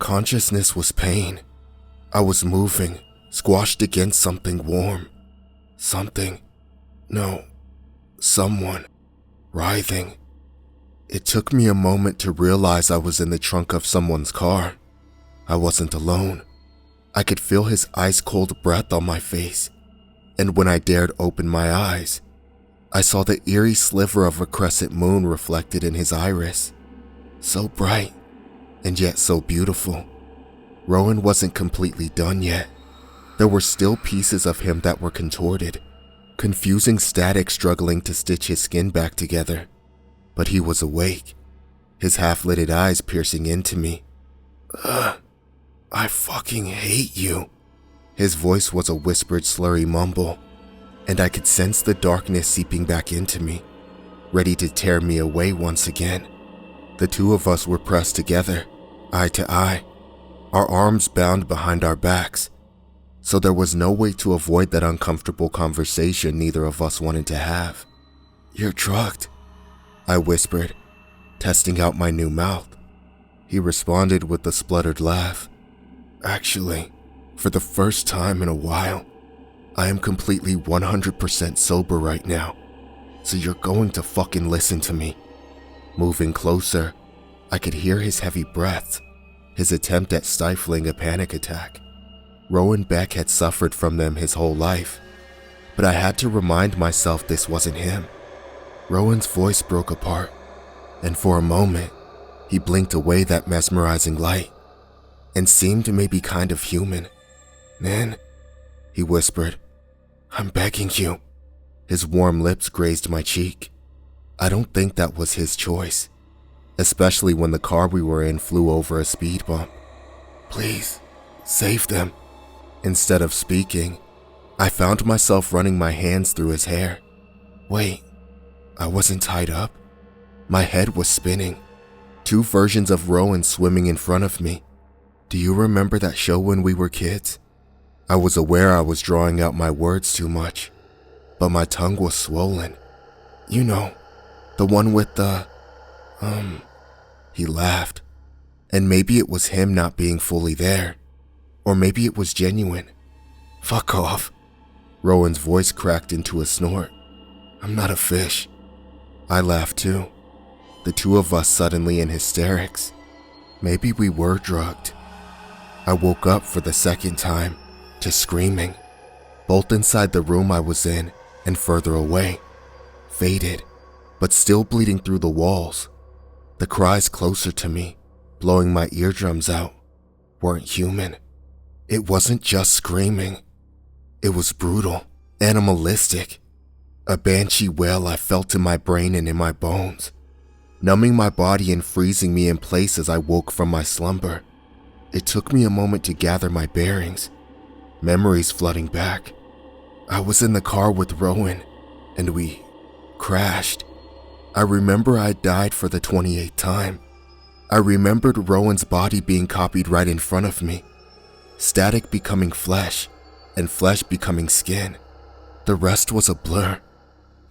consciousness was pain. I was moving, squashed against something warm. Someone, writhing. It took me a moment to realize I was in the trunk of someone's car. I wasn't alone. I could feel his ice-cold breath on my face, and when I dared open my eyes, I saw the eerie sliver of a crescent moon reflected in his iris. So bright, and yet so beautiful. Rowan wasn't completely done yet. There were still pieces of him that were contorted, confusing static struggling to stitch his skin back together. But he was awake, his half-lidded eyes piercing into me. I fucking hate you. His voice was a whispered, slurry mumble, and I could sense the darkness seeping back into me, ready to tear me away once again. The two of us were pressed together, eye to eye, our arms bound behind our backs, so there was no way to avoid that uncomfortable conversation neither of us wanted to have. "You're drugged," I whispered, testing out my new mouth. He responded with a spluttered laugh. "Actually, for the first time in a while, I am completely 100% sober right now, so you're going to fucking listen to me." Moving closer, I could hear his heavy breaths, his attempt at stifling a panic attack. Rowan Beck had suffered from them his whole life, but I had to remind myself this wasn't him. Rowan's voice broke apart, and for a moment, he blinked away that mesmerizing light and seemed maybe kind of human. "Man," he whispered, "I'm begging you." His warm lips grazed my cheek. I don't think that was his choice, especially when the car we were in flew over a speed bump. "Please, save them." Instead of speaking, I found myself running my hands through his hair. Wait, I wasn't tied up. My head was spinning. Two versions of Rowan swimming in front of me. Do you remember that show when we were kids? I was aware I was drawing out my words too much, but my tongue was swollen. You know, the one with the, He laughed, and maybe it was him not being fully there, or maybe it was genuine. "Fuck off." Rowan's voice cracked into a snort. "I'm not a fish." I laughed too, the two of us suddenly in hysterics. Maybe we were drugged. I woke up for the second time to screaming, both inside the room I was in and further away, faded, but still bleeding through the walls. The cries closer to me, blowing my eardrums out, weren't human. It wasn't just screaming. It was brutal, animalistic. A banshee wail I felt in my brain and in my bones, numbing my body and freezing me in place as I woke from my slumber. It took me a moment to gather my bearings, memories flooding back. I was in the car with Rowan, and we crashed. I remember I died for the 28th time. I remembered Rowan's body being copied right in front of me, static becoming flesh, and flesh becoming skin. The rest was a blur.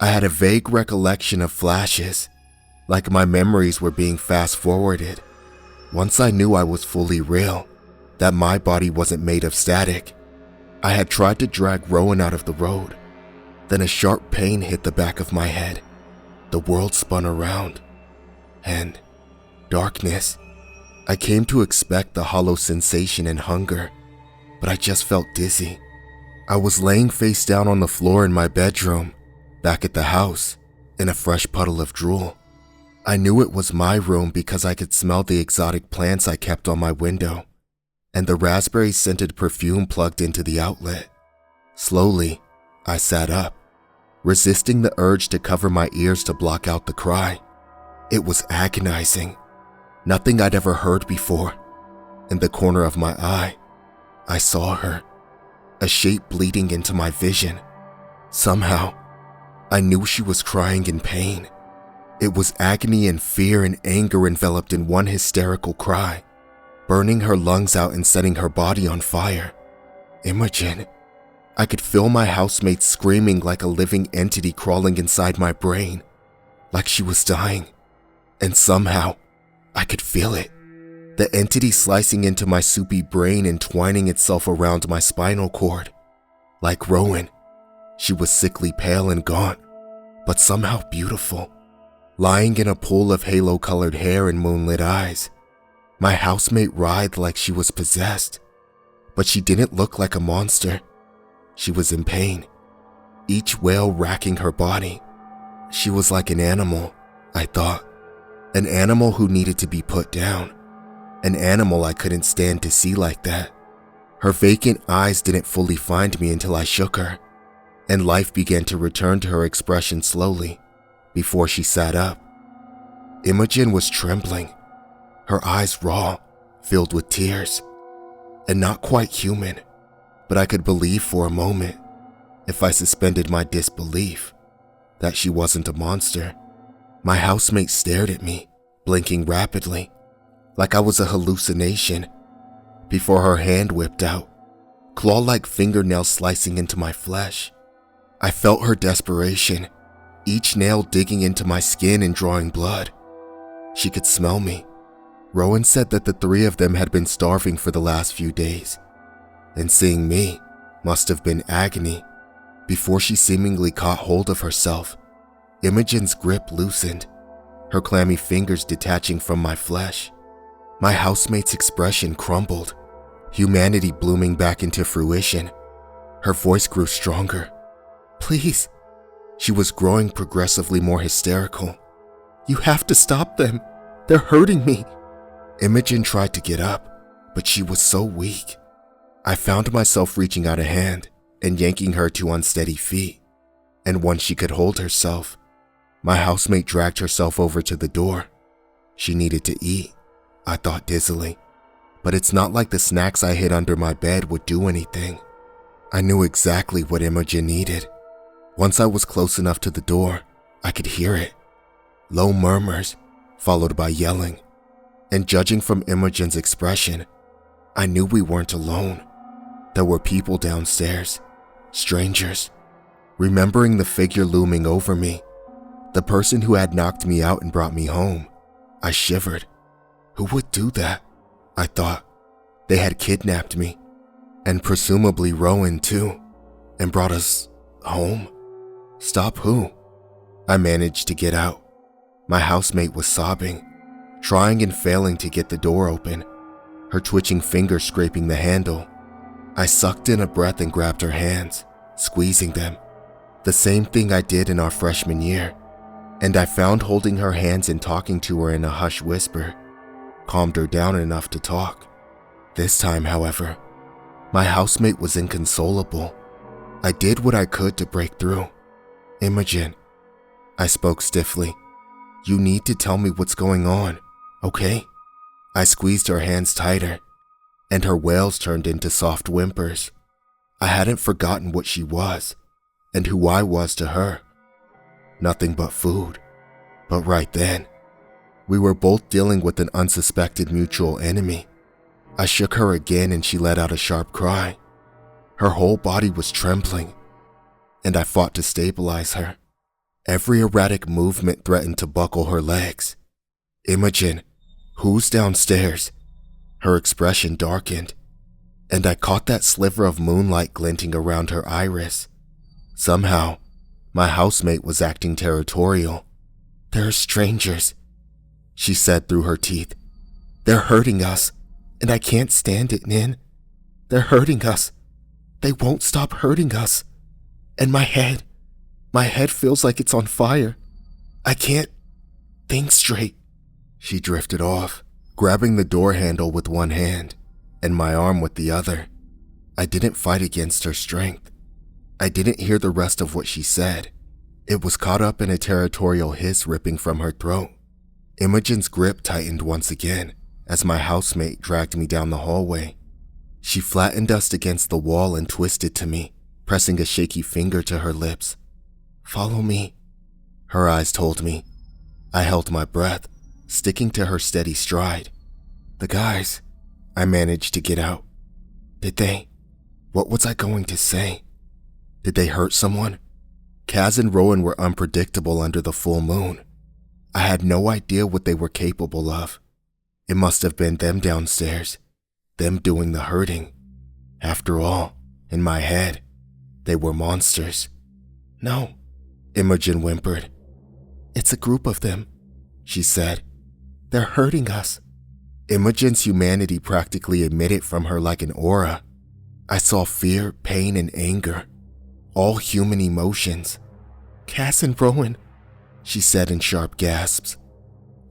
I had a vague recollection of flashes, like my memories were being fast-forwarded. Once I knew I was fully real, that my body wasn't made of static, I had tried to drag Rowan out of the road. Then a sharp pain hit the back of my head. The world spun around. And darkness. I came to expect the hollow sensation and hunger, but I just felt dizzy. I was laying face down on the floor in my bedroom, back at the house, in a fresh puddle of drool. I knew it was my room because I could smell the exotic plants I kept on my window, and the raspberry-scented perfume plugged into the outlet. Slowly, I sat up, resisting the urge to cover my ears to block out the cry. It was agonizing, nothing I'd ever heard before. In the corner of my eye, I saw her, a shape bleeding into my vision. Somehow, I knew she was crying in pain. It was agony and fear and anger enveloped in one hysterical cry, burning her lungs out and setting her body on fire. Imogen. I could feel my housemate screaming like a living entity crawling inside my brain, like she was dying. And somehow, I could feel it. the entity slicing into my soupy brain and twining itself around my spinal cord. Like Rowan, she was sickly pale and gaunt, but somehow beautiful, lying in a pool of halo-colored hair and moonlit eyes. My housemate writhed like she was possessed, but she didn't look like a monster. She was in pain, each wail racking her body. She was like an animal, I thought. An animal who needed to be put down. An animal I couldn't stand to see like that. Her vacant eyes didn't fully find me until I shook her, and life began to return to her expression slowly, before she sat up. Imogen was trembling, her eyes raw, filled with tears, and not quite human, but I could believe for a moment, if I suspended my disbelief, that she wasn't a monster. My housemate stared at me, blinking rapidly, like I was a hallucination, before her hand whipped out, claw-like fingernails slicing into my flesh. I felt her desperation, each nail digging into my skin and drawing blood. She could smell me. Rowan said that the three of them had been starving for the last few days, and seeing me must have been agony. Before she seemingly caught hold of herself, Imogen's grip loosened, her clammy fingers detaching from my flesh. My housemate's expression crumbled, humanity blooming back into fruition. Her voice grew stronger. "Please." She was growing progressively more hysterical. "You have to stop them. They're hurting me." Imogen tried to get up, but she was so weak. I found myself reaching out a hand and yanking her to unsteady feet, and once she could hold herself, my housemate dragged herself over to the door. She needed to eat, I thought dizzily, but it's not like the snacks I hid under my bed would do anything. I knew exactly what Imogen needed. Once I was close enough to the door, I could hear it. Low murmurs, followed by yelling. And judging from Imogen's expression, I knew we weren't alone. There were people downstairs, strangers. Remembering the figure looming over me, the person who had knocked me out and brought me home, I shivered. Who would do that? I thought. They had kidnapped me, and presumably Rowan too, and brought us home. Stop who? I managed to get out. My housemate was sobbing, trying and failing to get the door open, her twitching fingers scraping the handle. I sucked in a breath and grabbed her hands, squeezing them. The same thing I did in our freshman year, and I found holding her hands and talking to her in a hushed whisper calmed her down enough to talk. This time, however, my housemate was inconsolable. I did what I could to break through. "Imogen," I spoke stiffly, "you need to tell me what's going on, okay?" I squeezed her hands tighter, and her wails turned into soft whimpers. I hadn't forgotten what she was, and who I was to her. Nothing but food. But right then, we were both dealing with an unsuspected mutual enemy. I shook her again and she let out a sharp cry. Her whole body was trembling, and I fought to stabilize her. Every erratic movement threatened to buckle her legs. "Imogen, who's downstairs?" Her expression darkened, and I caught that sliver of moonlight glinting around her iris. Somehow, my housemate was acting territorial. "There are strangers," she said through her teeth. "They're hurting us, and I can't stand it, Nin. They're hurting us. They won't stop hurting us. And my head feels like it's on fire. I can't think straight." She drifted off, grabbing the door handle with one hand and my arm with the other. I didn't fight against her strength. I didn't hear the rest of what she said. It was caught up in a territorial hiss ripping from her throat. Imogen's grip tightened once again as my housemate dragged me down the hallway. She flattened us against the wall and twisted to me, pressing a shaky finger to her lips. "Follow me," her eyes told me. I held my breath, sticking to her steady stride. "The guys," I managed to get out. What was I going to say? Did they hurt someone? Kaz and Rowan were unpredictable under the full moon. I had no idea what they were capable of. It must have been them downstairs, them doing the hurting. After all, in my head, they were monsters. No, Imogen whimpered. It's a group of them, she said. They're hurting us. Imogen's humanity practically emitted from her like an aura. I saw fear, pain, and anger, all human emotions. Cass and Rowan, she said in sharp gasps.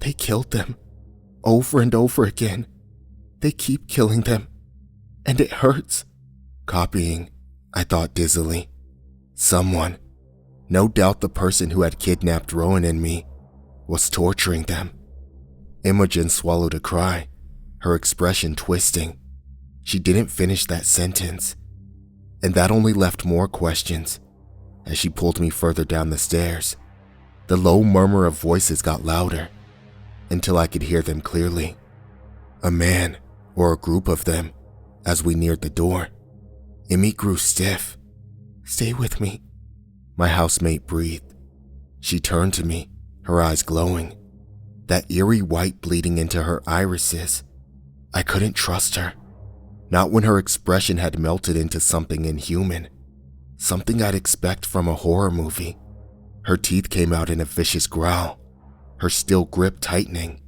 They killed them, over and over again. They keep killing them, and it hurts. Copying, I thought dizzily. Someone, no doubt the person who had kidnapped Rowan and me, was torturing them. Imogen swallowed a cry, her expression twisting. She didn't finish that sentence, and that only left more questions as she pulled me further down the stairs. The low murmur of voices got louder until I could hear them clearly. A man, or a group of them, as we neared the door. Immy grew stiff. Stay with me, my housemate breathed. She turned to me, her eyes glowing, that eerie white bleeding into her irises. I couldn't trust her, not when her expression had melted into something inhuman, something I'd expect from a horror movie. Her teeth came out in a vicious growl, her steel grip tightening.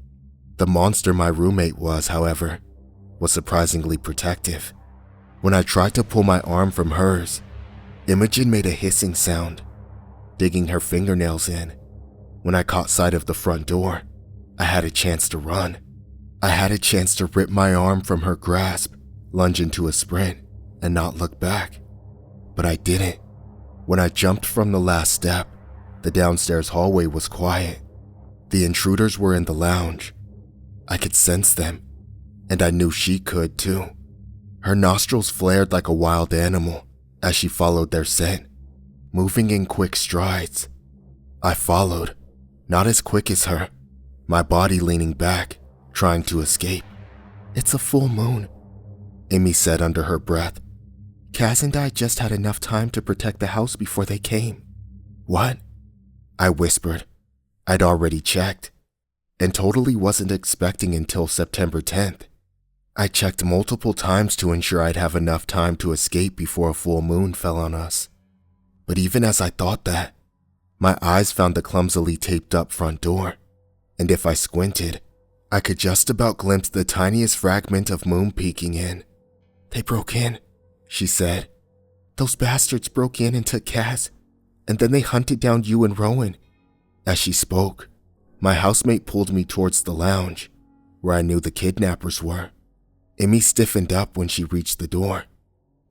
The monster my roommate was, however, was surprisingly protective. When I tried to pull my arm from hers, Imogen made a hissing sound, digging her fingernails in. When I caught sight of the front door, I had a chance to run. I had a chance to rip my arm from her grasp, lunge into a sprint, and not look back. But I didn't. When I jumped from the last step, the downstairs hallway was quiet. The intruders were in the lounge. I could sense them, and I knew she could too. Her nostrils flared like a wild animal as she followed their scent, moving in quick strides. I followed, not as quick as her, my body leaning back, trying to escape. It's a full moon, Amy said under her breath. Kaz and I just had enough time to protect the house before they came. What? I whispered. I'd already checked, and totally wasn't expecting until September 10th. I checked multiple times to ensure I'd have enough time to escape before a full moon fell on us. But even as I thought that, my eyes found the clumsily taped up front door, and if I squinted, I could just about glimpse the tiniest fragment of moon peeking in. They broke in, she said. Those bastards broke in and took Kaz, and then they hunted down you and Rowan. As she spoke, my housemate pulled me towards the lounge, where I knew the kidnappers were. Amy stiffened up when she reached the door.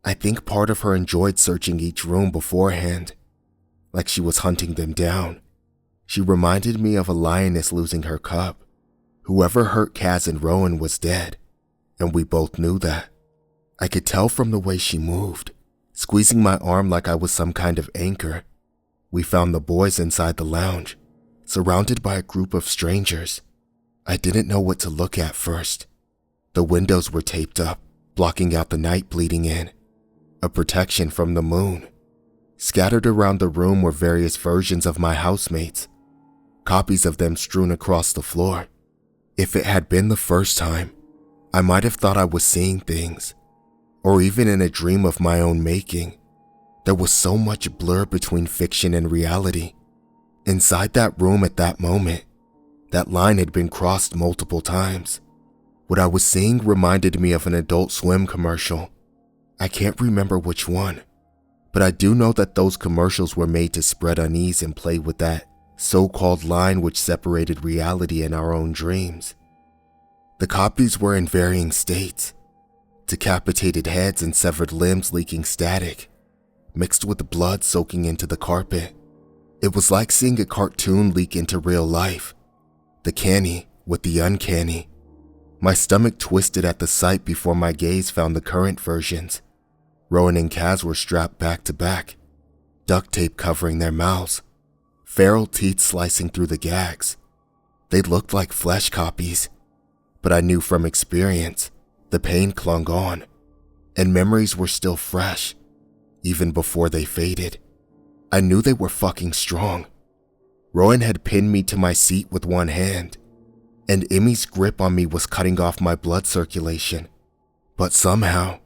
I think part of her enjoyed searching each room beforehand, like she was hunting them down. She reminded me of a lioness losing her cub. Whoever hurt Kaz and Rowan was dead, and we both knew that. I could tell from the way she moved, squeezing my arm like I was some kind of anchor. We found the boys inside the lounge, surrounded by a group of strangers. I didn't know what to look at first. The windows were taped up, blocking out the night bleeding in, a protection from the moon. Scattered around the room were various versions of my housemates, copies of them strewn across the floor. If it had been the first time, I might have thought I was seeing things, or even in a dream of my own making. There was so much blur between fiction and reality. Inside that room at that moment, that line had been crossed multiple times. What I was seeing reminded me of an Adult Swim commercial. I can't remember which one, but I do know that those commercials were made to spread unease and play with that so-called line which separated reality and our own dreams. The copies were in varying states, decapitated heads and severed limbs leaking static, mixed with blood soaking into the carpet. It was like seeing a cartoon leak into real life, the canny with the uncanny. My stomach twisted at the sight before my gaze found the current versions. Rowan and Kaz were strapped back to back, duct tape covering their mouths, feral teeth slicing through the gags. They looked like flesh copies, but I knew from experience the pain clung on, and memories were still fresh, even before they faded. I knew they were fucking strong. Rowan had pinned me to my seat with one hand, and Emmy's grip on me was cutting off my blood circulation. But somehow,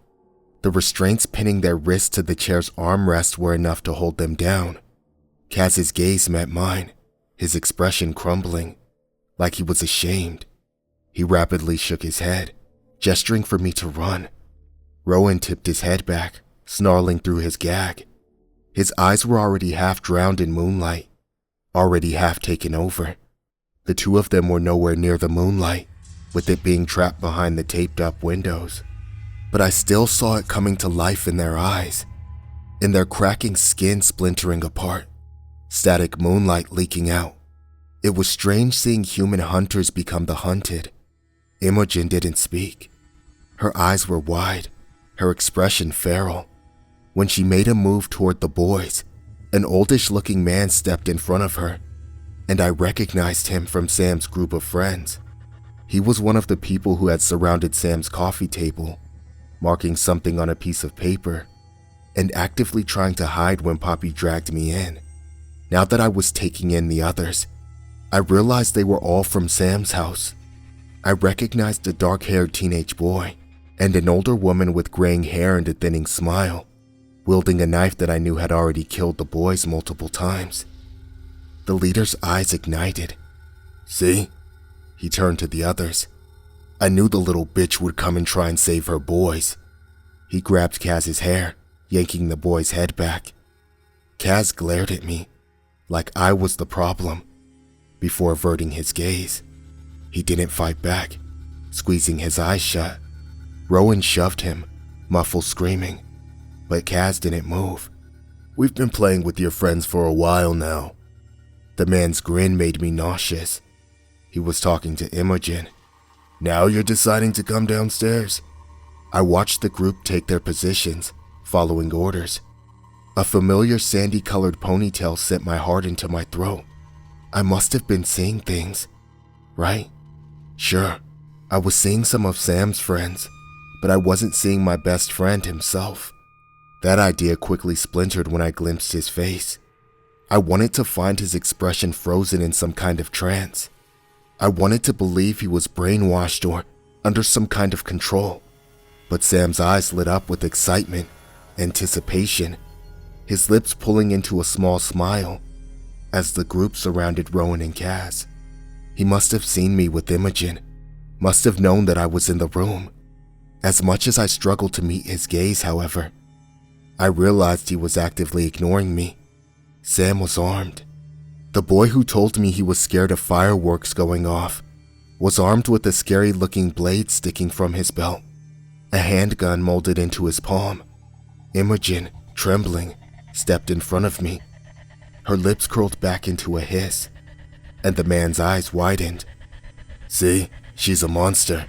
the restraints pinning their wrists to the chair's armrest were enough to hold them down. Kaz's gaze met mine, his expression crumbling, like he was ashamed. He rapidly shook his head, gesturing for me to run. Rowan tipped his head back, snarling through his gag. His eyes were already half drowned in moonlight, already half taken over. The two of them were nowhere near the moonlight, with it being trapped behind the taped-up windows. But I still saw it coming to life in their eyes, in their cracking skin splintering apart, static moonlight leaking out. It was strange seeing human hunters become the hunted. Imogen didn't speak. Her eyes were wide, her expression feral. When she made a move toward the boys, an oldish-looking man stepped in front of her, and I recognized him from Sam's group of friends. He was one of the people who had surrounded Sam's coffee table, marking something on a piece of paper, and actively trying to hide when Poppy dragged me in. Now that I was taking in the others, I realized they were all from Sam's house. I recognized a dark-haired teenage boy and an older woman with graying hair and a thinning smile, wielding a knife that I knew had already killed the boys multiple times. The leader's eyes ignited. "See?" He turned to the others. "I knew the little bitch would come and try and save her boys." He grabbed Kaz's hair, yanking the boy's head back. Kaz glared at me, like I was the problem, before averting his gaze. He didn't fight back, squeezing his eyes shut. Rowan shoved him, muffled screaming, but Kaz didn't move. "We've been playing with your friends for a while now." The man's grin made me nauseous. He was talking to Imogen. "Now you're deciding to come downstairs?" I watched the group take their positions, following orders. A familiar sandy-colored ponytail sent my heart into my throat. I must have been seeing things, right? Sure, I was seeing some of Sam's friends, but I wasn't seeing my best friend himself. That idea quickly splintered when I glimpsed his face. I wanted to find his expression frozen in some kind of trance. I wanted to believe he was brainwashed or under some kind of control. But Sam's eyes lit up with excitement, anticipation, his lips pulling into a small smile as the group surrounded Rowan and Kaz. He must have seen me with Imogen, must have known that I was in the room. As much as I struggled to meet his gaze, however, I realized he was actively ignoring me. Sam was armed. The boy who told me he was scared of fireworks going off was armed with a scary-looking blade sticking from his belt, a handgun molded into his palm. Imogen, trembling, stepped in front of me. Her lips curled back into a hiss, and the man's eyes widened. "See, she's a monster."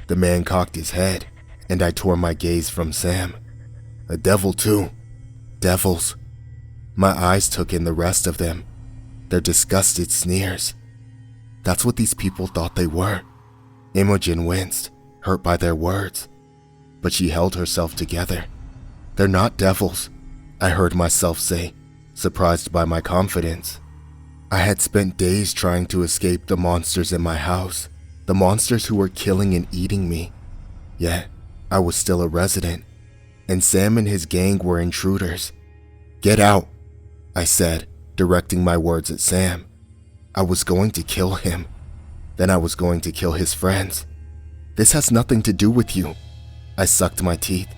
The man cocked his head, and I tore my gaze from Sam. "A devil too." Devils. My eyes took in the rest of them, their disgusted sneers. That's what these people thought they were. Imogen winced, hurt by their words, but she held herself together. "They're not devils," I heard myself say, surprised by my confidence. I had spent days trying to escape the monsters in my house, the monsters who were killing and eating me. Yet, I was still a resident, and Sam and his gang were intruders. "Get out," I said, directing my words at Sam. I was going to kill him. Then I was going to kill his friends. "This has nothing to do with you." I sucked my teeth.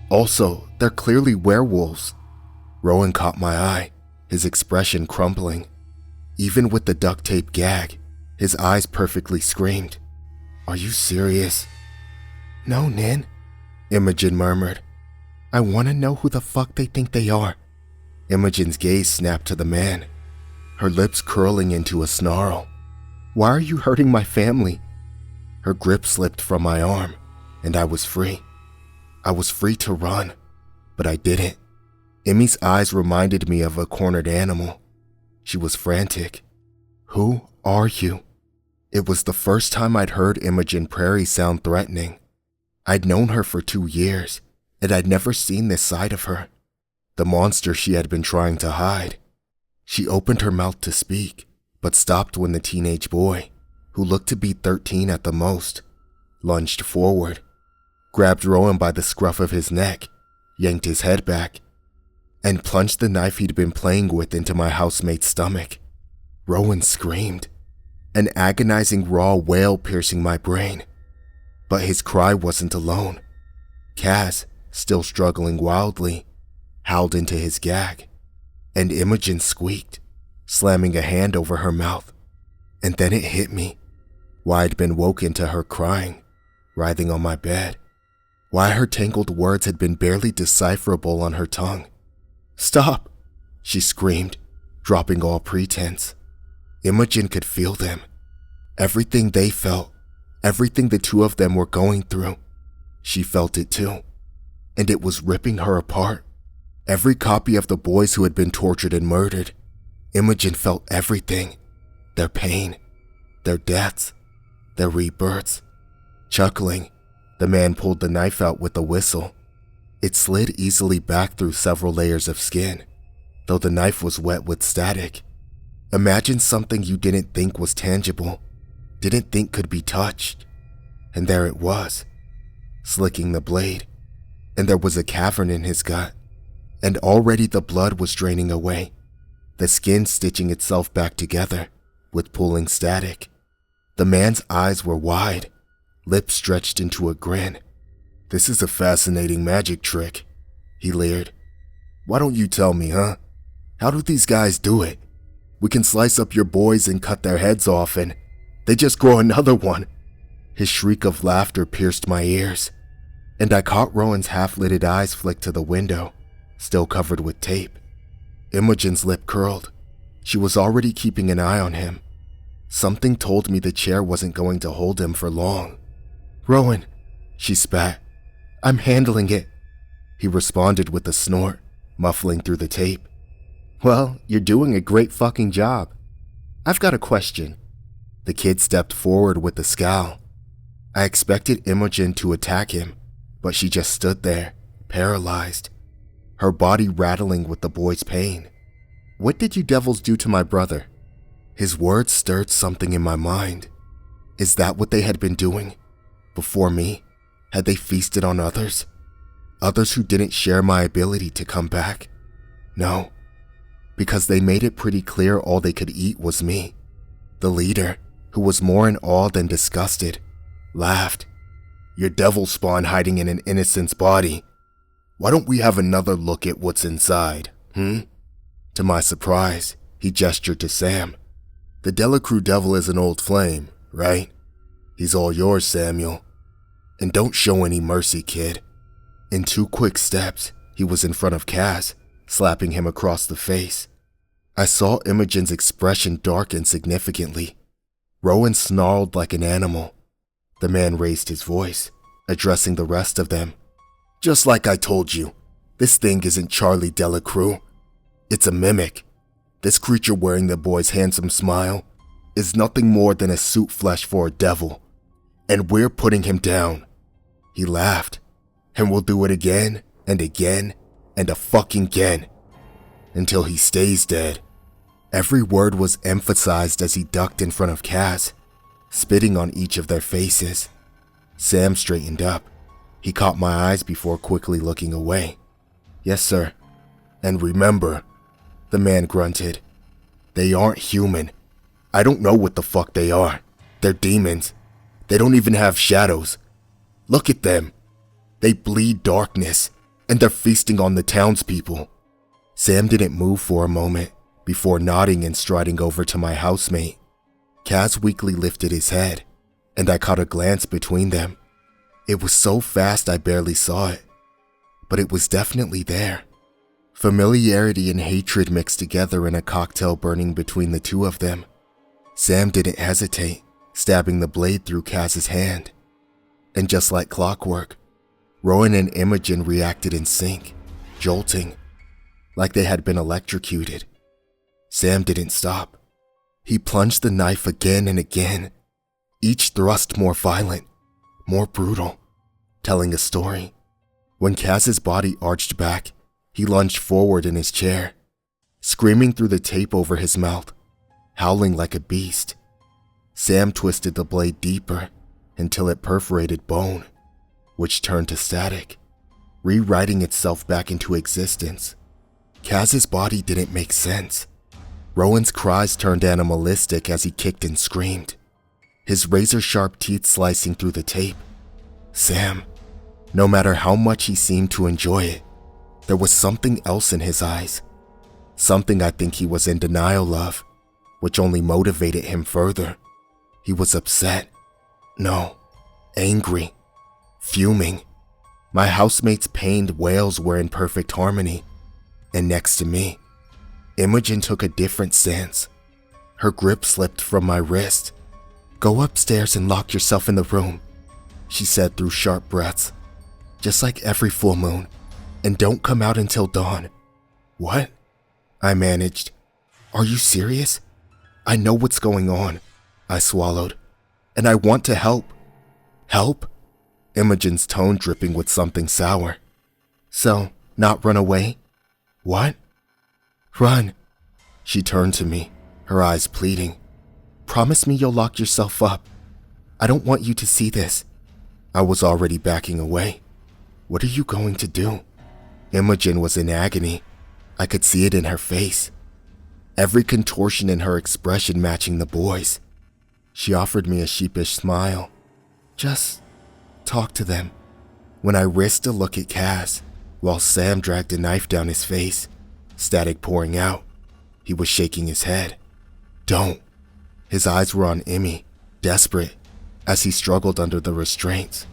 "Also, they're clearly werewolves." Rowan caught my eye, his expression crumbling. Even with the duct tape gag, his eyes perfectly screamed. "Are you serious?" "No, Nin," Imogen murmured. "I want to know who the fuck they think they are." Imogen's gaze snapped to the man, her lips curling into a snarl. "Why are you hurting my family?" Her grip slipped from my arm, and I was free. I was free to run, but I didn't. Emmy's eyes reminded me of a cornered animal. She was frantic. "Who are you?" It was the first time I'd heard Imogen Prairie sound threatening. I'd known her for 2 years, and I'd never seen this side of her, the monster she had been trying to hide. She opened her mouth to speak, but stopped when the teenage boy, who looked to be 13 at the most, lunged forward, grabbed Rowan by the scruff of his neck, yanked his head back, and plunged the knife he'd been playing with into my housemate's stomach. Rowan screamed, an agonizing raw wail piercing my brain. But his cry wasn't alone. Kaz, still struggling wildly, howled into his gag, and Imogen squeaked, slamming a hand over her mouth. And then it hit me, why I'd been woken to her crying, writhing on my bed, why her tangled words had been barely decipherable on her tongue. "Stop!" she screamed, dropping all pretense. Imogen could feel them. Everything they felt, everything the two of them were going through. She felt it too, and it was ripping her apart. Every copy of the boys who had been tortured and murdered. Imogen felt everything. Their pain, their deaths, their rebirths. Chuckling, the man pulled the knife out with a whistle. It slid easily back through several layers of skin, though the knife was wet with static. Imagine something you didn't think was tangible, didn't think could be touched. And there it was, slicking the blade, and there was a cavern in his gut, and already the blood was draining away, the skin stitching itself back together with pulling static. The man's eyes were wide, lips stretched into a grin. "This is a fascinating magic trick," he leered. "Why don't you tell me, huh? How do these guys do it? We can slice up your boys and cut their heads off and they just grow another one." His shriek of laughter pierced my ears, and I caught Rowan's half-lidded eyes flick to the window, still covered with tape. Imogen's lip curled. She was already keeping an eye on him. Something told me the chair wasn't going to hold him for long. "Rowan," she spat. "I'm handling it." He responded with a snort, muffling through the tape. "Well, you're doing a great fucking job. I've got a question." The kid stepped forward with a scowl. I expected Imogen to attack him, but she just stood there, paralyzed, her body rattling with the boy's pain. "What did you devils do to my brother?" His words stirred something in my mind. Is that what they had been doing? Before me? Had they feasted on others? Others who didn't share my ability to come back? No, because they made it pretty clear all they could eat was me. The leader, who was more in awe than disgusted, laughed. "Your devil spawn hiding in an innocent's body. Why don't we have another look at what's inside, To my surprise, he gestured to Sam. "The Delacruz devil is an old flame, right? He's all yours, Samuel. And don't show any mercy, kid." In 2 quick steps, he was in front of Kaz, slapping him across the face. I saw Imogen's expression darken significantly. Rowan snarled like an animal. The man raised his voice, addressing the rest of them. "Just like I told you, this thing isn't Charlie Delacruz. It's a mimic. This creature wearing the boy's handsome smile is nothing more than a suit flesh for a devil. And we're putting him down." He laughed. "And we'll do it again and again and a fucking again. Until he stays dead." Every word was emphasized as he ducked in front of Kaz, spitting on each of their faces. Sam straightened up. He caught my eyes before quickly looking away. "Yes, sir." "And remember," the man grunted, "they aren't human. I don't know what the fuck they are. They're demons. They don't even have shadows. Look at them. They bleed darkness, and they're feasting on the townspeople." Sam didn't move for a moment before nodding and striding over to my housemate. Kaz weakly lifted his head, and I caught a glance between them. It was so fast I barely saw it, but it was definitely there. Familiarity and hatred mixed together in a cocktail burning between the two of them. Sam didn't hesitate, stabbing the blade through Kaz's hand. And just like clockwork, Rowan and Imogen reacted in sync, jolting, like they had been electrocuted. Sam didn't stop. He plunged the knife again and again, each thrust more violent, more brutal, telling a story. When Kaz's body arched back, he lunged forward in his chair, screaming through the tape over his mouth, howling like a beast. Sam twisted the blade deeper until it perforated bone, which turned to static, rewriting itself back into existence. Kaz's body didn't make sense. Rowan's cries turned animalistic as he kicked and screamed, his razor-sharp teeth slicing through the tape. Sam, no matter how much he seemed to enjoy it, there was something else in his eyes. Something I think he was in denial of, which only motivated him further. He was upset. No, angry. Fuming. My housemate's pained wails were in perfect harmony. And next to me, Imogen took a different stance. Her grip slipped from my wrist. "Go upstairs and lock yourself in the room," she said through sharp breaths. "Just like every full moon. And don't come out until dawn." "What?" I managed. "Are you serious? I know what's going on," I swallowed. "And I want to help." "Help?" Imogen's tone dripping with something sour. "So, not run away?" "What?" "Run." She turned to me, her eyes pleading. "Promise me you'll lock yourself up. I don't want you to see this." I was already backing away. "What are you going to do?" Imogen was in agony. I could see it in her face. Every contortion in her expression matching the boy's. She offered me a sheepish smile. "Just talk to them." When I risked a look at Kaz, while Sam dragged a knife down his face, static pouring out, he was shaking his head. "Don't." His eyes were on Emmy, desperate, as he struggled under the restraints.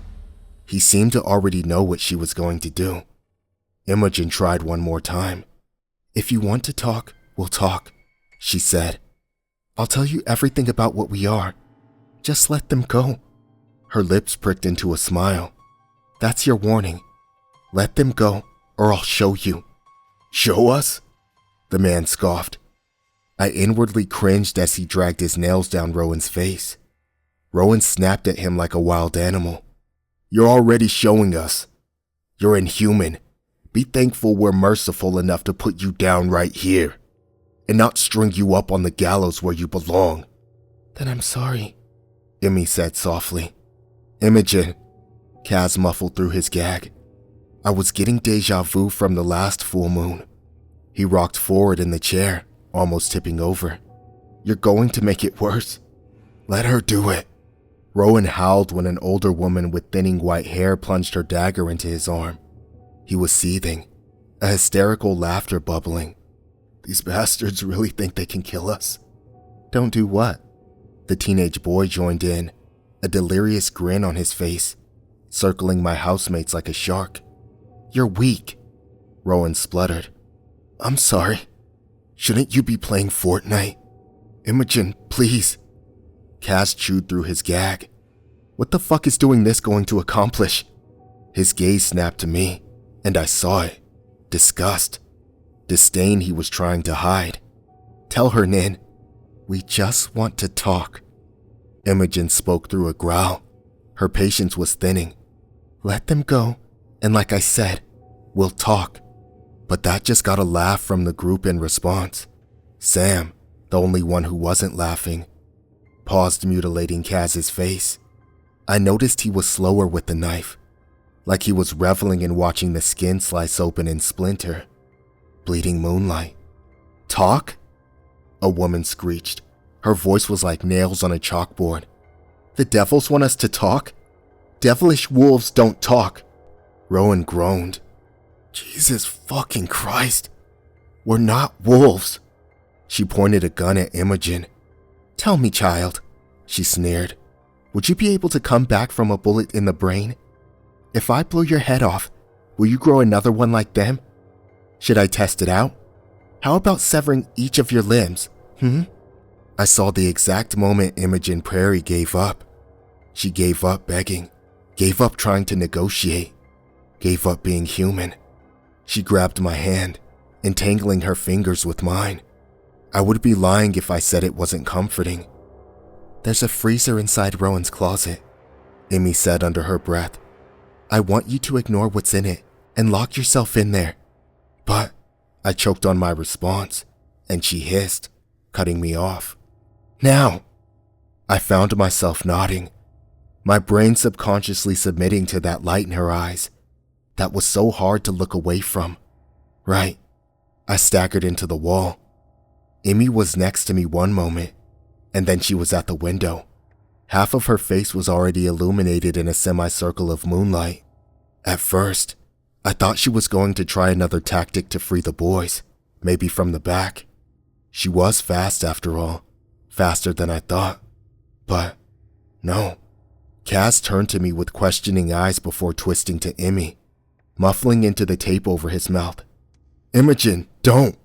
He seemed to already know what she was going to do. Imogen tried one more time. "If you want to talk, we'll talk," she said. "I'll tell you everything about what we are. Just let them go." Her lips pricked into a smile. "That's your warning. Let them go, or I'll show you." "Show us?" The man scoffed. I inwardly cringed as he dragged his nails down Rowan's face. Rowan snapped at him like a wild animal. "You're already showing us. You're inhuman. Be thankful we're merciful enough to put you down right here, and not string you up on the gallows where you belong." "Then I'm sorry," Emmy said softly. "Imogen," Kaz muffled through his gag. I was getting deja vu from the last full moon. He rocked forward in the chair, almost tipping over. "You're going to make it worse." "Let her do it." Rowan howled when an older woman with thinning white hair plunged her dagger into his arm. He was seething, a hysterical laughter bubbling. "These bastards really think they can kill us?" "Don't do what?" The teenage boy joined in, a delirious grin on his face, circling my housemates like a shark. "You're weak," Rowan spluttered. "I'm sorry. Shouldn't you be playing Fortnite?" "Imogen, please." Kaz chewed through his gag. "What the fuck is doing this going to accomplish?" His gaze snapped to me, and I saw it. Disgust. Disdain he was trying to hide. "Tell her, Nin. We just want to talk." Imogen spoke through a growl. Her patience was thinning. "Let them go, and like I said, we'll talk." But that just got a laugh from the group in response. Sam, the only one who wasn't laughing, paused, mutilating Kaz's face. I noticed he was slower with the knife, like he was reveling in watching the skin slice open and splinter. Bleeding moonlight. "Talk?" a woman screeched. Her voice was like nails on a chalkboard. "The devils want us to talk? Devilish wolves don't talk." Rowan groaned. "Jesus fucking Christ. We're not wolves." She pointed a gun at Imogen. "Tell me, child," she sneered. "Would you be able to come back from a bullet in the brain? If I blow your head off, will you grow another one like them? Should I test it out? How about severing each of your limbs, I saw the exact moment Imogen Prairie gave up. She gave up begging, gave up trying to negotiate, gave up being human. She grabbed my hand, entangling her fingers with mine. I would be lying if I said it wasn't comforting. "There's a freezer inside Rowan's closet," Emmy said under her breath. "I want you to ignore what's in it and lock yourself in there." "But," I choked on my response, and she hissed, cutting me off. "Now!" I found myself nodding, my brain subconsciously submitting to that light in her eyes that was so hard to look away from. Right. I staggered into the wall. Emmy was next to me one moment, and then she was at the window. Half of her face was already illuminated in a semicircle of moonlight. At first, I thought she was going to try another tactic to free the boys, maybe from the back. She was fast after all, faster than I thought. But no. Kaz turned to me with questioning eyes before twisting to Emmy, muffling into the tape over his mouth. "Imogen, don't!"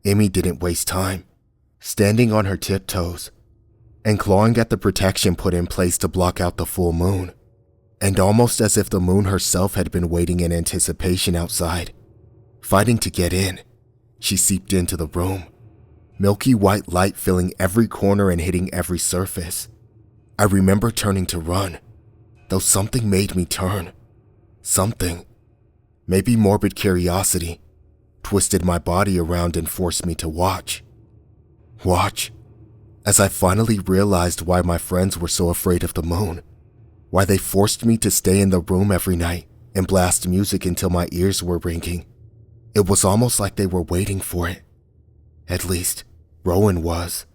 Emmy didn't waste time, standing on her tiptoes and clawing at the protection put in place to block out the full moon. And almost as if the moon herself had been waiting in anticipation outside, fighting to get in, she seeped into the room, milky white light filling every corner and hitting every surface. I remember turning to run, though something made me turn. Something, maybe morbid curiosity, twisted my body around and forced me to watch. Watch, as I finally realized why my friends were so afraid of the moon, why they forced me to stay in the room every night and blast music until my ears were ringing. It was almost like they were waiting for it. At least, Rowan was.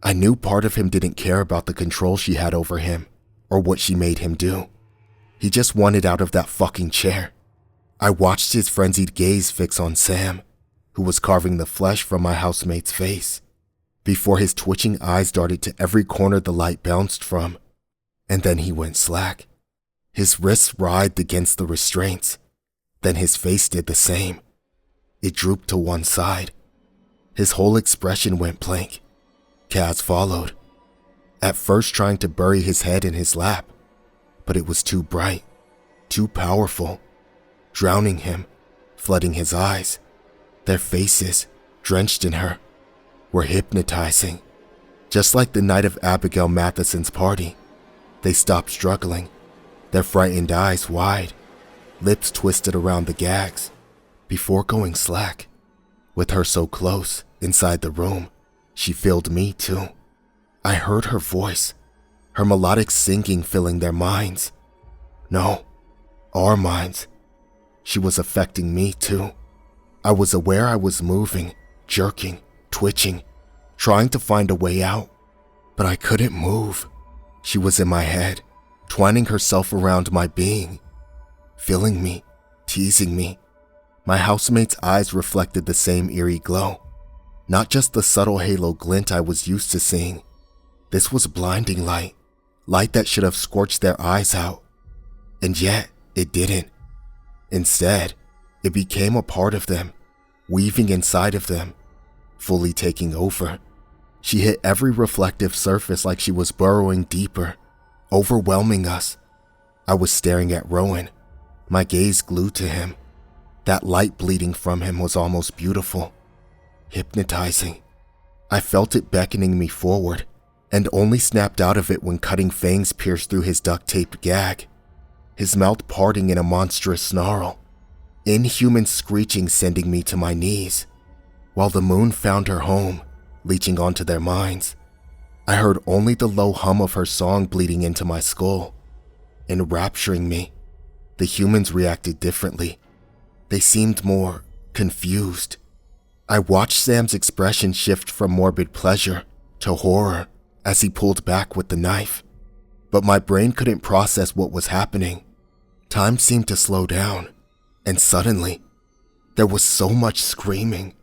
I knew part of him didn't care about the control she had over him or what she made him do. He just wanted out of that fucking chair. I watched his frenzied gaze fix on Sam, who was carving the flesh from my housemate's face, before his twitching eyes darted to every corner the light bounced from. And then he went slack. His wrists writhed against the restraints. Then his face did the same. It drooped to one side. His whole expression went blank. Kaz followed, at first trying to bury his head in his lap, but it was too bright, too powerful, drowning him, flooding his eyes. Their faces, drenched in her, were hypnotizing. Just like the night of Abigail Matheson's party, they stopped struggling, their frightened eyes wide, lips twisted around the gags, before going slack. With her so close, inside the room, she filled me too. I heard her voice, her melodic singing filling their minds. No, our minds. She was affecting me too. I was aware I was moving, jerking, twitching, trying to find a way out, but I couldn't move. She was in my head, twining herself around my being, filling me, teasing me. My housemate's eyes reflected the same eerie glow. Not just the subtle halo glint I was used to seeing. This was blinding light, light that should have scorched their eyes out. And yet, it didn't. Instead, it became a part of them, weaving inside of them, fully taking over. She hit every reflective surface like she was burrowing deeper, overwhelming us. I was staring at Rowan, my gaze glued to him. That light bleeding from him was almost beautiful. Hypnotizing. I felt it beckoning me forward, and only snapped out of it when cutting fangs pierced through his duct-taped gag, his mouth parting in a monstrous snarl, inhuman screeching sending me to my knees. While the moon found her home, leeching onto their minds, I heard only the low hum of her song bleeding into my skull, enrapturing me. The humans reacted differently. They seemed more confused. I watched Sam's expression shift from morbid pleasure to horror as he pulled back with the knife. But my brain couldn't process what was happening. Time seemed to slow down, and suddenly, there was so much screaming.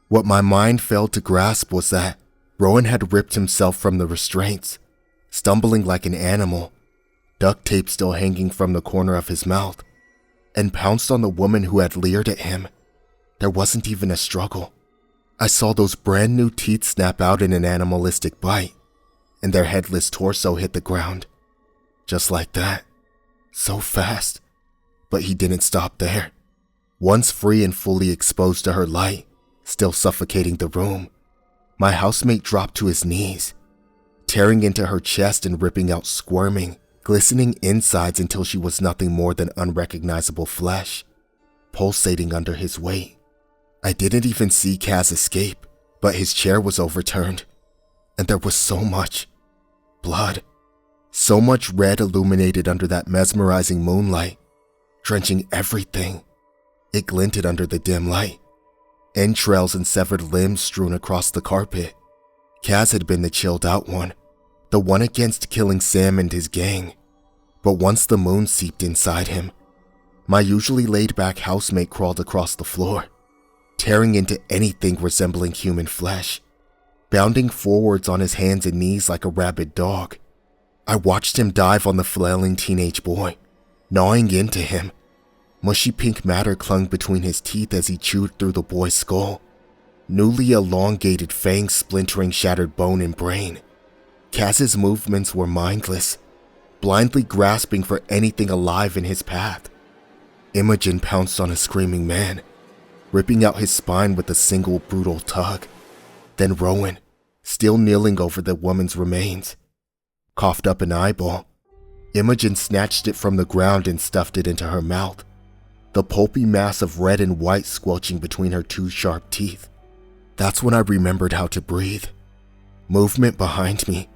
What my mind failed to grasp was that Rowan had ripped himself from the restraints, stumbling like an animal, duct tape still hanging from the corner of his mouth, and pounced on the woman who had leered at him. There wasn't even a struggle. I saw those brand new teeth snap out in an animalistic bite, and their headless torso hit the ground. Just like that. So fast. But he didn't stop there. Once free and fully exposed to her light, still suffocating the room, my housemate dropped to his knees, tearing into her chest and ripping out squirming, glistening insides until she was nothing more than unrecognizable flesh, pulsating under his weight. I didn't even see Kaz escape, but his chair was overturned, and there was so much blood. So much red illuminated under that mesmerizing moonlight, drenching everything. It glinted under the dim light. Entrails and severed limbs strewn across the carpet. Kaz had been the chilled out one, the one against killing Sam and his gang. But once the moon seeped inside him, my usually laid-back housemate crawled across the floor, tearing into anything resembling human flesh, bounding forwards on his hands and knees like a rabid dog. I watched him dive on the flailing teenage boy, gnawing into him. Mushy pink matter clung between his teeth as he chewed through the boy's skull, newly elongated fangs splintering shattered bone and brain. Kaz's movements were mindless, blindly grasping for anything alive in his path. Imogen pounced on a screaming man, ripping out his spine with a single brutal tug. Then Rowan, still kneeling over the woman's remains, coughed up an eyeball. Imogen snatched it from the ground and stuffed it into her mouth, the pulpy mass of red and white squelching between her two sharp teeth. That's when I remembered how to breathe. Movement behind me.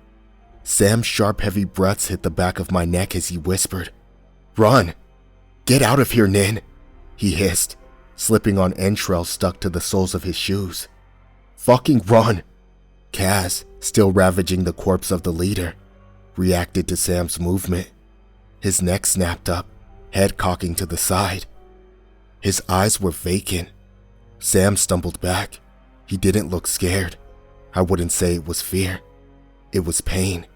Sam's sharp, heavy breaths hit the back of my neck as he whispered, "Run! Get out of here, Nin!" he hissed, slipping on entrails stuck to the soles of his shoes. "Fucking run!" Kaz, still ravaging the corpse of the leader, reacted to Sam's movement. His neck snapped up, head cocking to the side. His eyes were vacant. Sam stumbled back. He didn't look scared. I wouldn't say it was fear. It was pain.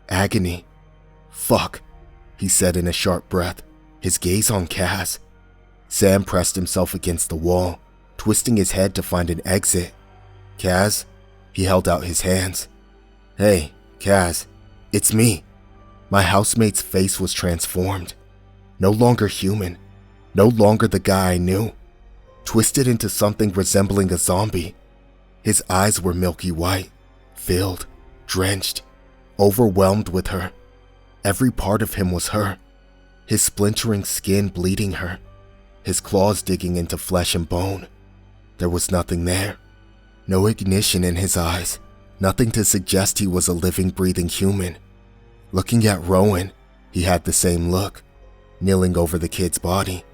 Agony. "Fuck," he said in a sharp breath, his gaze on Kaz. Sam pressed himself against the wall, twisting his head to find an exit. "Kaz?" He held out his hands. "Hey, Kaz, it's me." My housemate's face was transformed. No longer human. No longer the guy I knew. Twisted into something resembling a zombie. His eyes were milky white, filled, drenched, overwhelmed with her. Every part of him was her. His splintering skin bleeding her. His claws digging into flesh and bone. There was nothing there. No ignition in his eyes. Nothing to suggest he was a living, breathing human. Looking at Rowan, he had the same look, kneeling over the kid's body,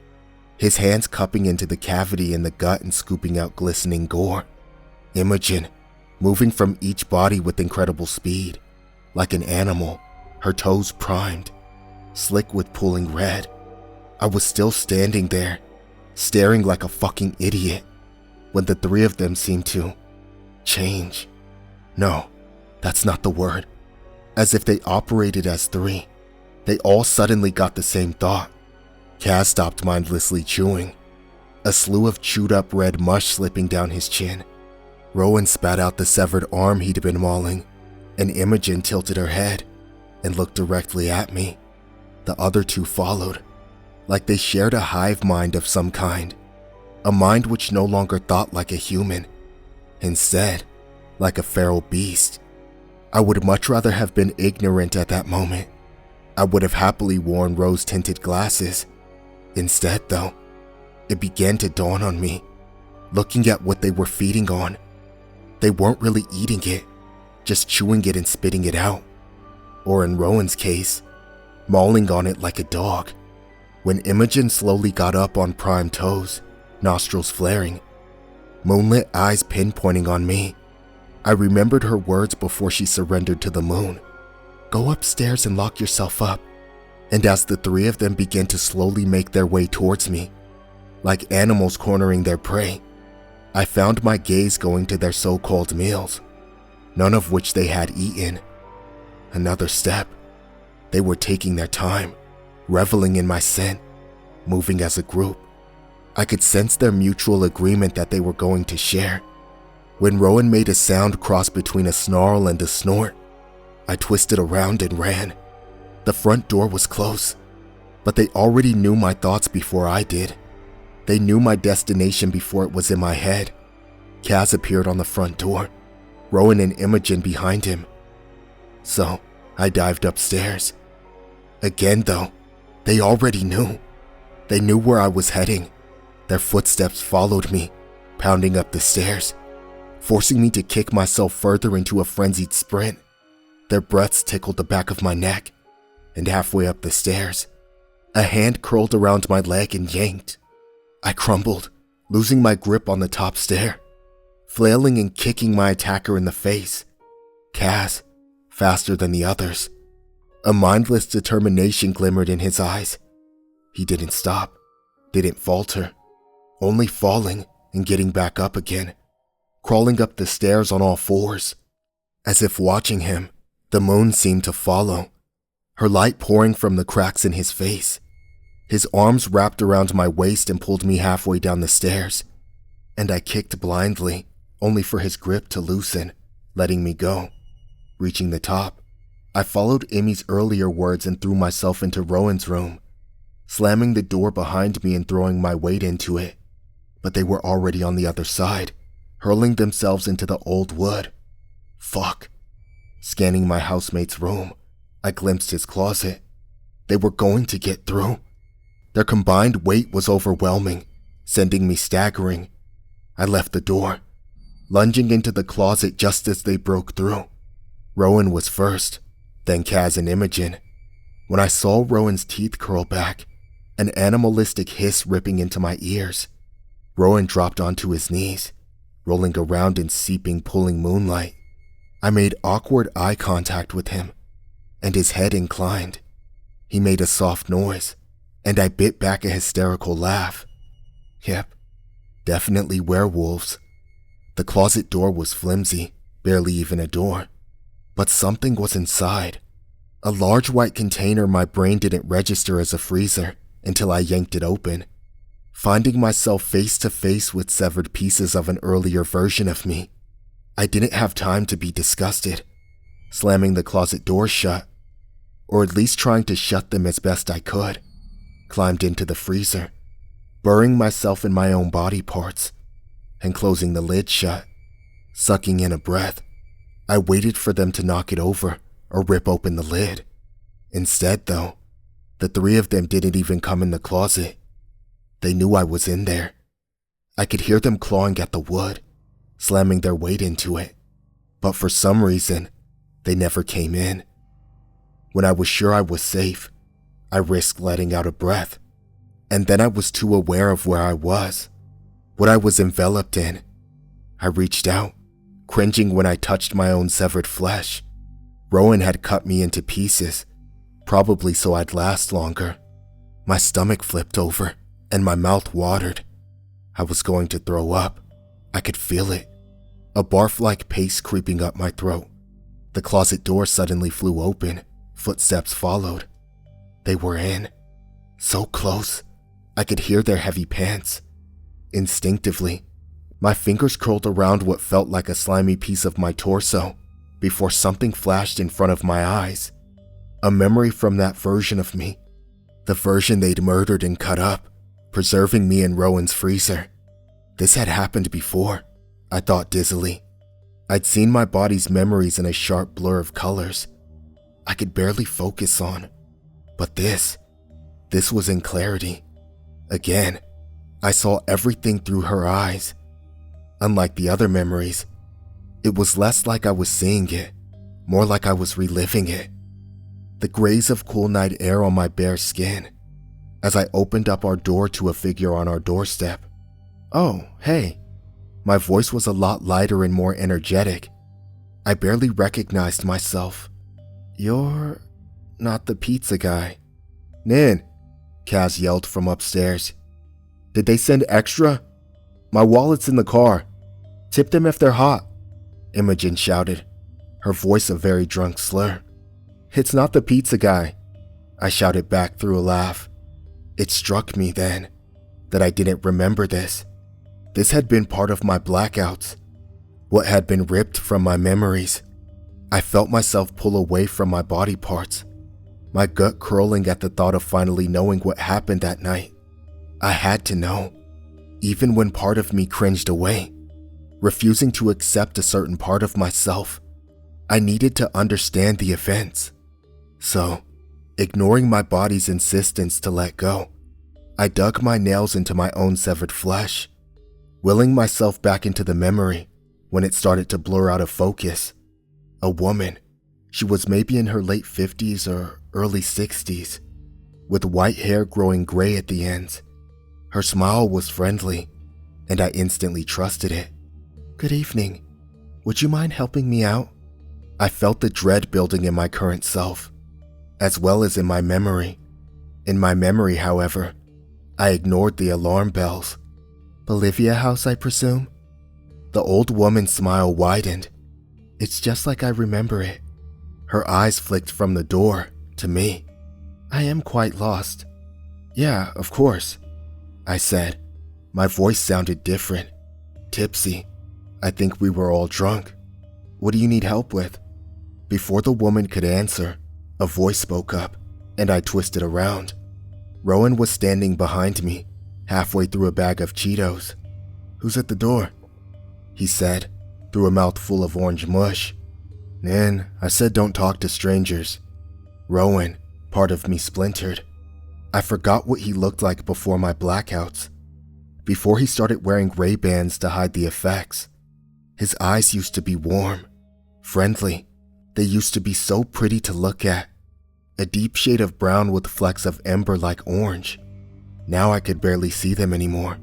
his hands cupping into the cavity in the gut and scooping out glistening gore. Imogen, moving from each body with incredible speed, like an animal, her toes primed, slick with pooling red. I was still standing there, staring like a fucking idiot, when the three of them seemed to change. No, that's not the word. As if they operated as three, they all suddenly got the same thought. Kaz stopped mindlessly chewing, a slew of chewed up red mush slipping down his chin. Rowan spat out the severed arm he'd been mauling, and Imogen tilted her head and looked directly at me. The other two followed, like they shared a hive mind of some kind, a mind which no longer thought like a human, instead, like a feral beast. I would much rather have been ignorant at that moment. I would have happily worn rose-tinted glasses. Instead, though, it began to dawn on me, looking at what they were feeding on. They weren't really eating it, just chewing it and spitting it out. Or in Rowan's case, mauling on it like a dog. When Imogen slowly got up on prime toes, nostrils flaring, moonlit eyes pinpointing on me, I remembered her words before she surrendered to the moon. "Go upstairs and lock yourself up." And as the three of them began to slowly make their way towards me, like animals cornering their prey, I found my gaze going to their so-called meals, none of which they had eaten. Another step. They were taking their time, reveling in my scent, moving as a group. I could sense their mutual agreement that they were going to share. When Rowan made a sound cross between a snarl and a snort, I twisted around and ran. The front door was close, but they already knew my thoughts before I did. They knew my destination before it was in my head. Kaz appeared on the front door, Rowan and Imogen behind him. So I dived upstairs. Again though, they already knew. They knew where I was heading. Their footsteps followed me, pounding up the stairs, forcing me to kick myself further into a frenzied sprint. Their breaths tickled the back of my neck, and halfway up the stairs, a hand curled around my leg and yanked. I crumbled, losing my grip on the top stair, flailing and kicking my attacker in the face. Kaz, faster than the others. A mindless determination glimmered in his eyes. He didn't stop, didn't falter, only falling and getting back up again, crawling up the stairs on all fours. As if watching him, the moon seemed to follow, her light pouring from the cracks in his face. His arms wrapped around my waist and pulled me halfway down the stairs, and I kicked blindly, only for his grip to loosen, letting me go. Reaching the top, I followed Emmy's earlier words and threw myself into Rowan's room, slamming the door behind me and throwing my weight into it. But they were already on the other side, hurling themselves into the old wood. Fuck. Scanning my housemate's room, I glimpsed his closet. They were going to get through. Their combined weight was overwhelming, sending me staggering. I left the door, lunging into the closet just as they broke through. Rowan was first, then Kaz and Imogen. When I saw Rowan's teeth curl back, an animalistic hiss ripping into my ears, Rowan dropped onto his knees, rolling around in seeping, pulling moonlight. I made awkward eye contact with him, and his head inclined. He made a soft noise, and I bit back a hysterical laugh. Yep, definitely werewolves. The closet door was flimsy, barely even a door, but something was inside. A large white container my brain didn't register as a freezer until I yanked it open, finding myself face to face with severed pieces of an earlier version of me. I didn't have time to be disgusted, slamming the closet doors shut, or at least trying to shut them as best I could. Climbed into the freezer, burying myself in my own body parts, and closing the lid shut. Sucking in a breath, I waited for them to knock it over or rip open the lid. Instead, though, the three of them didn't even come in the closet. They knew I was in there. I could hear them clawing at the wood, slamming their weight into it, but for some reason, they never came in. When I was sure I was safe, I risked letting out a breath, and then I was too aware of where I was, what I was enveloped in. I reached out, cringing when I touched my own severed flesh. Rowan had cut me into pieces, probably so I'd last longer. My stomach flipped over, and my mouth watered. I was going to throw up. I could feel it, a barf-like paste creeping up my throat. The closet door suddenly flew open, footsteps followed. They were in. So close, I could hear their heavy pants. Instinctively, my fingers curled around what felt like a slimy piece of my torso before something flashed in front of my eyes. A memory from that version of me, the version they'd murdered and cut up, preserving me in Rowan's freezer. This had happened before, I thought dizzily. I'd seen my body's memories in a sharp blur of colors I could barely focus on. But this was in clarity. Again, I saw everything through her eyes. Unlike the other memories, it was less like I was seeing it, more like I was reliving it. The graze of cool night air on my bare skin, as I opened up our door to a figure on our doorstep. Oh, hey. My voice was a lot lighter and more energetic. I barely recognized myself. You're not the pizza guy. Nin, Kaz yelled from upstairs. Did they send extra? My wallet's in the car. Tip them if they're hot, Imogen shouted, her voice a very drunk slur. It's not the pizza guy, I shouted back through a laugh. It struck me then that I didn't remember this. This had been part of my blackouts, what had been ripped from my memories. I felt myself pull away from my body parts, my gut curling at the thought of finally knowing what happened that night. I had to know, even when part of me cringed away, refusing to accept a certain part of myself. I needed to understand the events. So, ignoring my body's insistence to let go, I dug my nails into my own severed flesh, willing myself back into the memory when it started to blur out of focus. A woman, She was maybe in her late 50s or early 60s, with white hair growing gray at the ends. Her smile was friendly, and I instantly trusted it. "Good evening. Would you mind helping me out?" I felt the dread building in my current self, as well as in my memory. In my memory, however, I ignored the alarm bells. "Bolivia House, I presume?" The old woman's smile widened. "It's just like I remember it." Her eyes flicked from the door to me. "I am quite lost." "Yeah, of course," I said. My voice sounded different. Tipsy. I think we were all drunk. "What do you need help with?" Before the woman could answer, a voice spoke up, and I twisted around. Rowan was standing behind me, halfway through a bag of Cheetos. "Who's at the door?" he said, through a mouthful of orange mush. "Nan, I said don't talk to strangers." Rowan, part of me splintered. I forgot what he looked like before my blackouts. Before he started wearing Ray-Bans to hide the effects. His eyes used to be warm, friendly. They used to be so pretty to look at. A deep shade of brown with flecks of ember-like orange. Now I could barely see them anymore.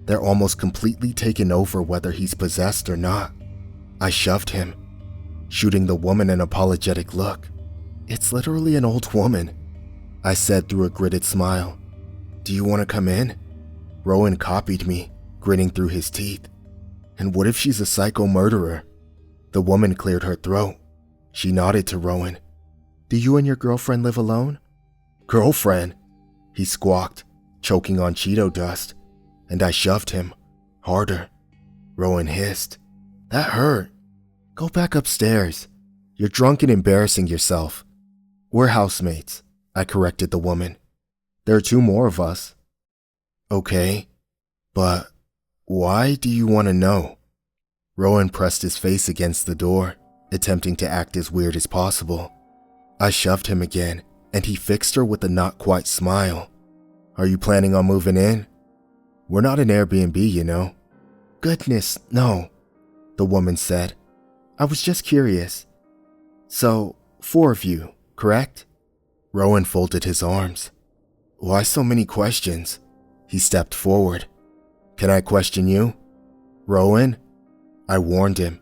They're almost completely taken over whether he's possessed or not. I shoved him, shooting the woman an apologetic look. "It's literally an old woman," I said through a gritted smile. "Do you want to come in?" Rowan copied me, grinning through his teeth. "And what if she's a psycho murderer?" The woman cleared her throat. She nodded to Rowan. "Do you and your girlfriend live alone?" "Girlfriend?" he squawked, choking on Cheeto dust, and I shoved him, harder. Rowan hissed. "That hurt." "Go back upstairs. You're drunk and embarrassing yourself." "We're housemates," I corrected the woman. "There are 2 more of us." "Okay, but why do you want to know?" Rowan pressed his face against the door, attempting to act as weird as possible. I shoved him again, and he fixed her with a not-quite smile. "Are you planning on moving in?" "We're not an Airbnb, you know." "Goodness, no," the woman said. "I was just curious. So, 4 of you, correct?" Rowan folded his arms. "Why so many questions?" He stepped forward. "Can I question you?" "Rowan?" I warned him.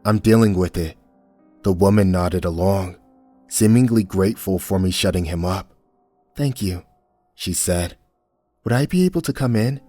"I'm dealing with it." The woman nodded along, seemingly grateful for me shutting him up. "Thank you," she said. "Would I be able to come in?"